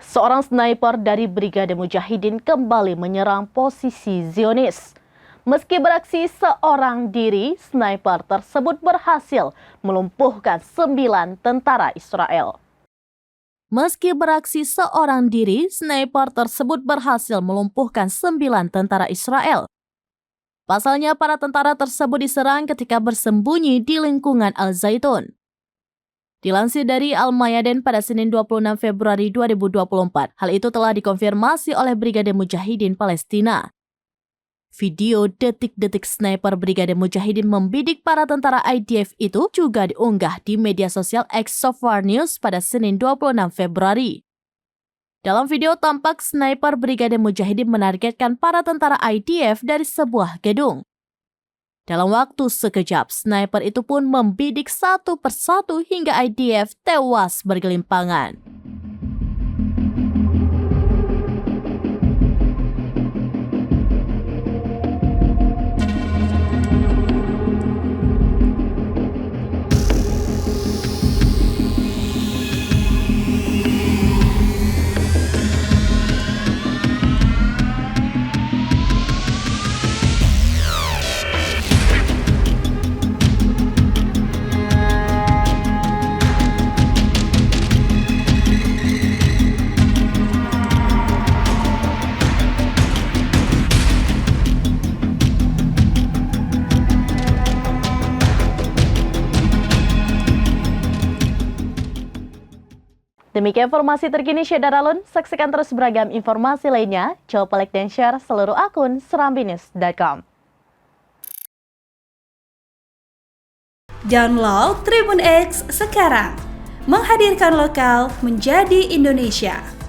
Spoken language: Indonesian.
Seorang sniper dari Brigade Mujahidin kembali menyerang posisi Zionis. Meski beraksi seorang diri, sniper tersebut berhasil melumpuhkan 9 tentara Israel. Meski beraksi seorang diri, sniper tersebut berhasil melumpuhkan 9 tentara Israel. Pasalnya, para tentara tersebut diserang ketika bersembunyi di lingkungan Al-Zaitun. Dilansir dari Al-Mayadin pada Senin 26 Februari 2024, hal itu telah dikonfirmasi oleh Brigade Mujahidin Palestina. Video detik-detik sniper Brigade Mujahidin membidik para tentara IDF itu juga diunggah di media sosial X Sofar News pada Senin 26 Februari. Dalam video tampak sniper Brigade Mujahidin menargetkan para tentara IDF dari sebuah gedung. Dalam waktu sekejap, sniper itu pun membidik satu persatu hingga IDF tewas bergelimpangan. Demikian informasi terkini Syedaralun. Saksikan terus beragam informasi lainnya. Coba like dan share seluruh akun serambinews.com. Download Tribun X sekarang. Menghadirkan lokal menjadi Indonesia.